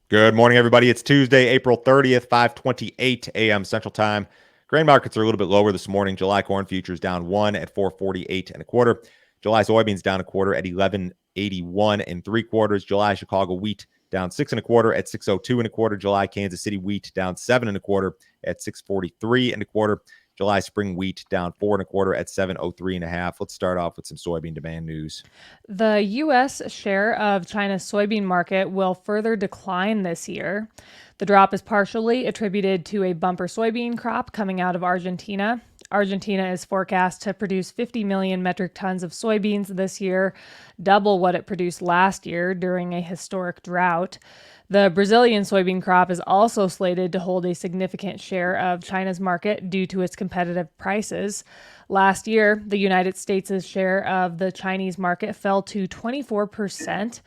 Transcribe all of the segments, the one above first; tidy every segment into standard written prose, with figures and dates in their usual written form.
Good morning, everybody. It's Tuesday, April 30th, 5:28 a.m. Central Time. Grain markets are a little bit lower this morning. July corn futures down 1 at 448 and a quarter. July soybeans down a quarter at 1181 and three quarters. July Chicago wheat down 6 and a quarter at 602 and a quarter. July Kansas City wheat down 7 and a quarter at 643 and a quarter. July spring wheat down 4 and a quarter at 703 and a half. Let's start off with some soybean demand news. The U.S. share of China's soybean market will further decline this year. The drop is partially attributed to a bumper soybean crop coming out of Argentina. Argentina is forecast to produce 50 million metric tons of soybeans this year, double what it produced last year during a historic drought. The Brazilian soybean crop is also slated to hold a significant share of China's market due to its competitive prices. Last year, the United States' share of the Chinese market fell to 24%.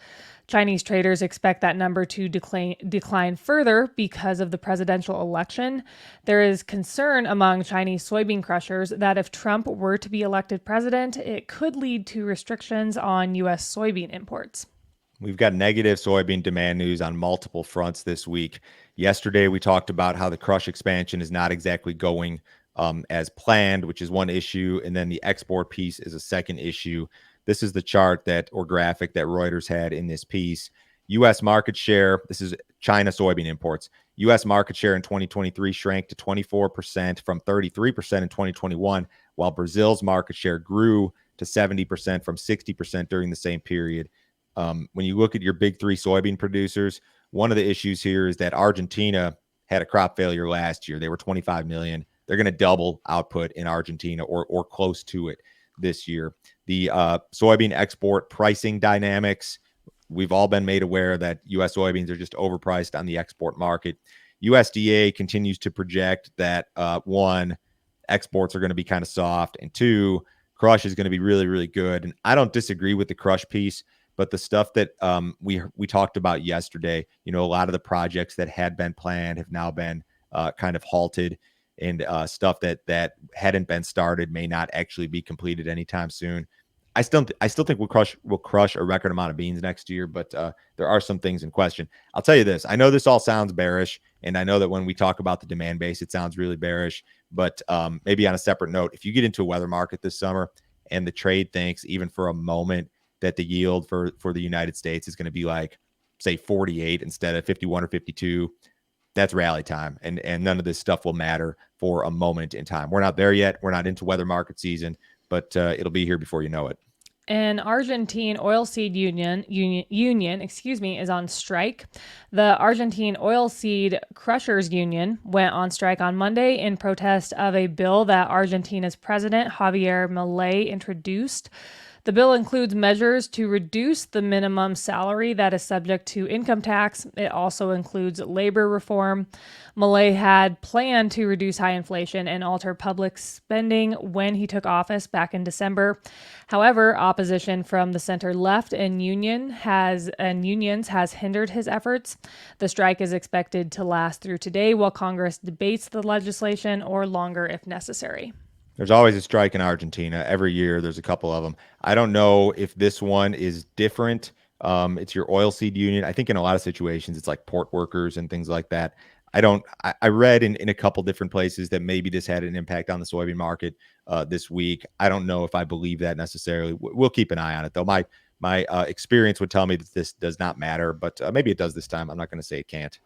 Chinese traders expect that number to decline further because of the presidential election. There is concern among Chinese soybean crushers that if Trump were to be elected president, it could lead to restrictions on U.S. soybean imports. We've got negative soybean demand news on multiple fronts this week. Yesterday, we talked about how the crush expansion is not exactly going as planned, which is one issue. And then the export piece is a second issue. This is the chart or graphic that Reuters had in this piece. U.S. market share, this is China soybean imports. U.S. market share in 2023 shrank to 24% from 33% in 2021, while Brazil's market share grew to 70% from 60% during the same period. When you look at your big three soybean producers, one of the issues here is that Argentina had a crop failure last year. They were 25 million. They're going to double output in Argentina or close to it this year. The soybean export pricing dynamics, we've all been made aware that U.S. soybeans are just overpriced on the export market. USDA continues to project that one, exports are going to be kind of soft, and two, crush is going to be really, really good. And I don't disagree with the crush piece. But the stuff that we talked about yesterday, a lot of the projects that had been planned have now been kind of halted, and stuff that hadn't been started may not actually be completed anytime soon. I still think we'll crush a record amount of beans next year, but there are some things in question. I'll tell you this: I know this all sounds bearish, and I know that when we talk about the demand base, it sounds really bearish. But maybe on a separate note, if you get into a weather market this summer and the trade thinks even for a moment that the yield for the United States is going to be like, say, 48 instead of 51 or 52, that's rally time. And none of this stuff will matter for a moment in time. We're not there yet. We're not into weather market season, but it'll be here before you know it. An Argentine Oilseed Union is on strike. The Argentine Oilseed Crushers Union went on strike on Monday in protest of a bill that Argentina's president, Javier Milei, introduced. The bill includes measures to reduce the minimum salary that is subject to income tax. It also includes labor reform. Milei had planned to reduce high inflation and alter public spending when he took office back in December. However, opposition from the center left and unions has hindered his efforts. The strike is expected to last through today while Congress debates the legislation, or longer if necessary. There's always a strike in Argentina. Every year there's a couple of them. I don't know if this one is different. It's your oilseed union. I think in a lot of situations it's like port workers and things like that. I read in a couple different places that maybe this had an impact on the soybean market this week. I don't know if I believe that necessarily. We'll keep an eye on it, though. My experience would tell me that this does not matter, but maybe it does this time. I'm not going to say it can't.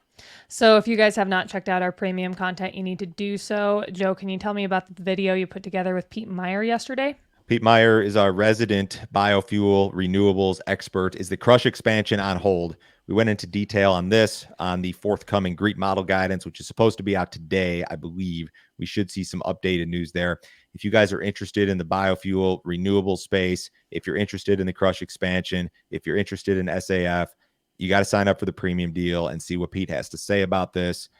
So if you guys have not checked out our premium content, you need to do so. Joe, can you tell me about the video you put together with Pete Meyer yesterday? Pete Meyer is our resident biofuel renewables expert. Is the crush expansion on hold? We went into detail on this on the forthcoming GREET model guidance, which is supposed to be out today, I believe. We should see some updated news there. If you guys are interested in the biofuel renewable space, if you're interested in the crush expansion, if you're interested in SAF, you got to sign up for the premium deal and see what Pete has to say about this.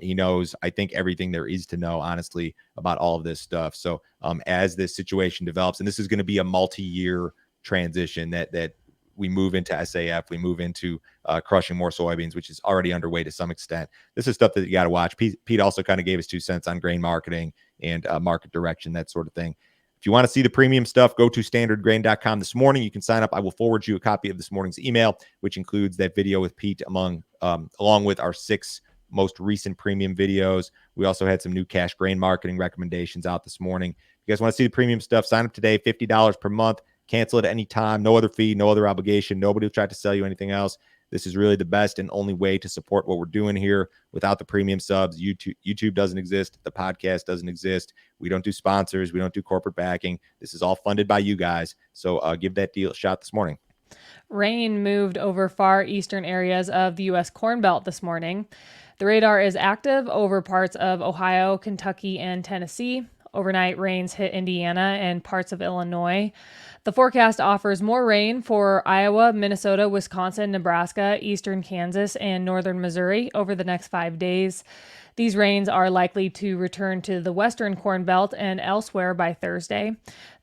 He knows, I think, everything there is to know, honestly, about all of this stuff. So as this situation develops, and this is going to be a multi-year transition that we move into SAF, we move into crushing more soybeans, which is already underway to some extent. This is stuff that you got to watch. Pete also kind of gave us 2 cents on grain marketing and market direction, that sort of thing. If you want to see the premium stuff, go to standardgrain.com this morning. You can sign up. I will forward you a copy of this morning's email, which includes that video with Pete along with our 6 most recent premium videos. We also had some new cash grain marketing recommendations out this morning. If you guys want to see the premium stuff, sign up today, $50 per month. Cancel it at any time. No other fee, no other obligation. Nobody will try to sell you anything else. This is really the best and only way to support what we're doing here. Without the premium subs, YouTube doesn't exist. The podcast doesn't exist. We don't do sponsors. We don't do corporate backing. This is all funded by you guys. So give that deal a shot this morning. Rain moved over far eastern areas of the U.S. Corn Belt this morning. The radar is active over parts of Ohio, Kentucky, and Tennessee. Overnight rains hit Indiana and parts of Illinois. The forecast offers more rain for Iowa, Minnesota, Wisconsin, Nebraska, eastern Kansas, and northern Missouri over the next 5 days. These rains are likely to return to the western Corn Belt and elsewhere by Thursday.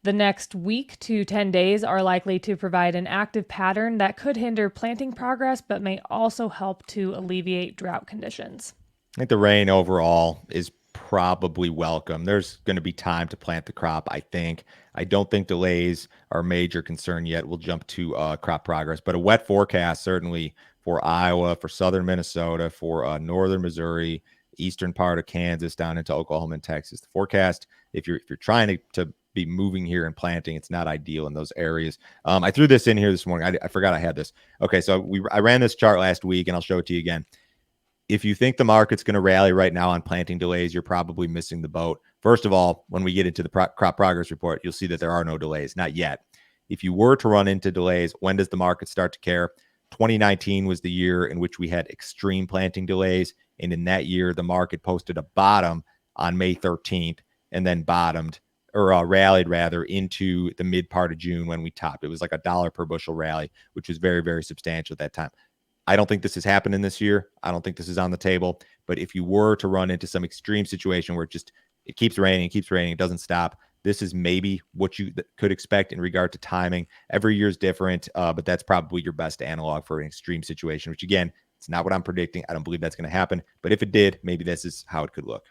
The next week to 10 days are likely to provide an active pattern that could hinder planting progress, but may also help to alleviate drought conditions. I think the rain overall is probably welcome. There's going to be time to plant the crop, I think. I don't think delays are a major concern yet. We'll jump to crop progress, but a wet forecast certainly for Iowa, for southern Minnesota, for northern Missouri, eastern part of Kansas, down into Oklahoma and Texas. The forecast, if you're trying to be moving here and planting, it's not ideal in those areas. I threw this in here this morning. I forgot I had this. Okay, so I ran this chart last week, and I'll show it to you again. If you think the market's going to rally right now on planting delays, you're probably missing the boat. First of all, when we get into the crop progress report, you'll see that there are no delays, not yet. If you were to run into delays, when does the market start to care? 2019 was the year in which we had extreme planting delays. And in that year, the market posted a bottom on May 13th and then rallied rather into the mid part of June when we topped. It was like $1 per bushel rally, which was very, very substantial at that time. I don't think this is happening this year. I don't think this is on the table. But if you were to run into some extreme situation where it keeps raining, it doesn't stop, this is maybe what you could expect in regard to timing. Every year is different, but that's probably your best analog for an extreme situation, which again, it's not what I'm predicting. I don't believe that's going to happen. But if it did, maybe this is how it could look.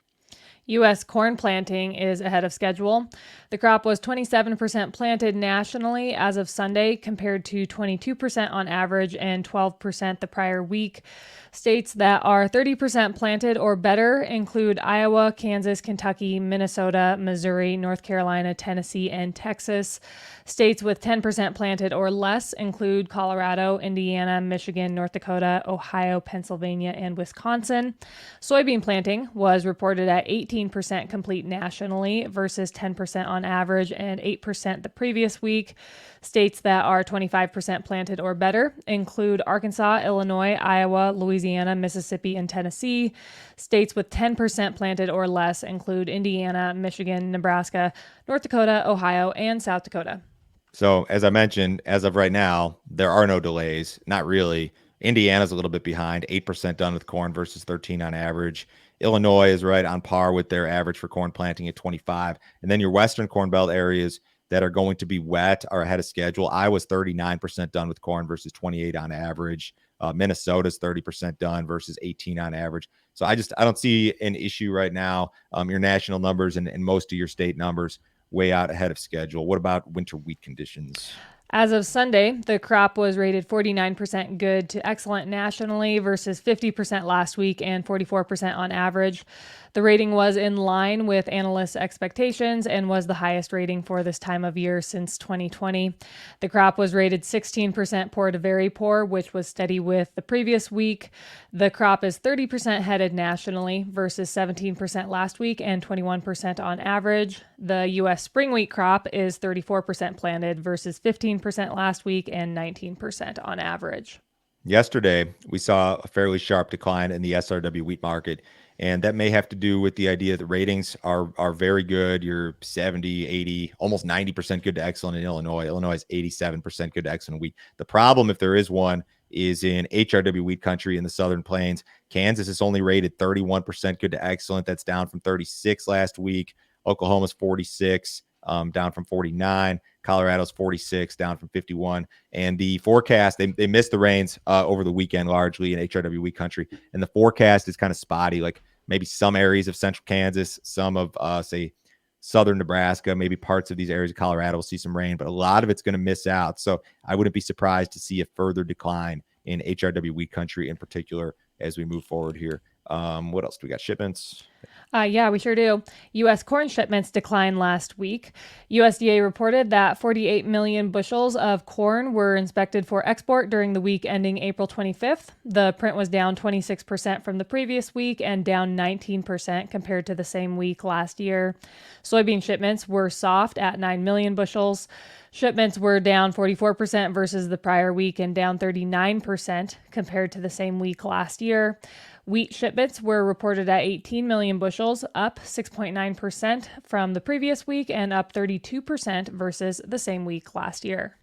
U.S. corn planting is ahead of schedule. The crop was 27% planted nationally as of Sunday, compared to 22% on average and 12% the prior week. States that are 30% planted or better include Iowa, Kansas, Kentucky, Minnesota, Missouri, North Carolina, Tennessee, and Texas. States with 10% planted or less include Colorado, Indiana, Michigan, North Dakota, Ohio, Pennsylvania, and Wisconsin. Soybean planting was reported at 18% complete nationally versus 10% on average and 8% the previous week. States that are 25% planted or better include Arkansas, Illinois, Iowa, Louisiana, Mississippi, and Tennessee. States with 10% planted or less include Indiana, Michigan, Nebraska, North Dakota, Ohio, and South Dakota. So as I mentioned, as of right now, there are no delays. Not really. Indiana's a little bit behind, 8% done with corn versus 13 on average. Illinois is right on par with their average for corn planting at 25. And then your western Corn Belt areas that are going to be wet are ahead of schedule. Iowa's 39% done with corn versus 28 on average. Minnesota's 30% done versus 18 on average. So I don't see an issue right now. Your national numbers and most of your state numbers way out ahead of schedule. What about winter wheat conditions? As of Sunday, the crop was rated 49% good to excellent nationally versus 50% last week and 44% on average. The rating was in line with analysts' expectations and was the highest rating for this time of year since 2020. The crop was rated 16% poor to very poor, which was steady with the previous week. The crop is 30% headed nationally versus 17% last week and 21% on average. The U.S. spring wheat crop is 34% planted versus 15% last week and 19% on average. Yesterday, we saw a fairly sharp decline in the SRW wheat market, and that may have to do with the idea that ratings are very good. You're 70, 80, almost 90% good to excellent in Illinois. Illinois is 87% good to excellent wheat. The problem, if there is one, is in HRW wheat country in the Southern Plains. Kansas is only rated 31% good to excellent. That's down from 36 last week. Oklahoma's 46, down from 49. Colorado's 46, down from 51. And the forecast, they missed the rains over the weekend largely in HRW wheat country. And the forecast is kind of spotty, like maybe some areas of central Kansas, some of, say, southern Nebraska, maybe parts of these areas of Colorado will see some rain, but a lot of it's going to miss out. So I wouldn't be surprised to see a further decline in HRW wheat country in particular as we move forward here. What else do we got? Shipments? Yeah, we sure do. U.S. corn shipments declined last week. USDA reported that 48 million bushels of corn were inspected for export during the week ending April 25th. The print was down 26% from the previous week and down 19% compared to the same week last year. Soybean shipments were soft at 9 million bushels. Shipments were down 44% versus the prior week and down 39% compared to the same week last year. Wheat shipments were reported at 18 million bushels, up 6.9% from the previous week and up 32% versus the same week last year.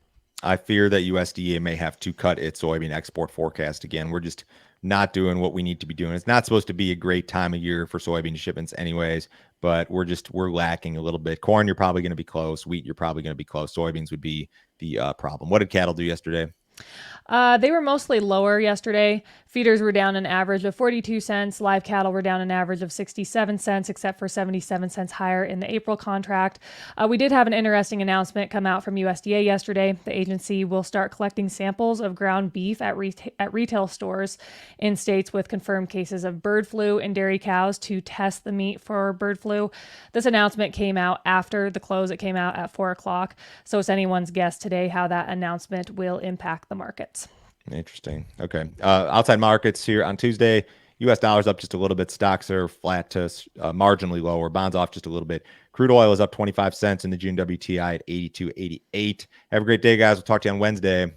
I fear that USDA may have to cut its soybean export forecast again. We're just not doing what we need to be doing. It's not supposed to be a great time of year for soybean shipments anyways, but we're lacking a little bit. Corn, you're probably going to be close. Wheat, you're probably going to be close. Soybeans would be the problem. What did cattle do yesterday? They were mostly lower yesterday. Feeders were down an average of 42 cents. Live cattle were down an average of 67 cents, except for 77 cents higher in the April contract. We did have an interesting announcement come out from USDA yesterday. The agency will start collecting samples of ground beef at retail stores in states with confirmed cases of bird flu in dairy cows to test the meat for bird flu. This announcement came out after the close. It came out at 4 o'clock. So it's anyone's guess today how that announcement will impact the markets. Interesting. Okay. Outside markets here on Tuesday, U.S. dollars up just a little bit. Stocks are flat to marginally lower. Bonds off just a little bit. Crude oil is up 25 cents in the June WTI at 82.88. Have a great day, guys. We'll talk to you on Wednesday.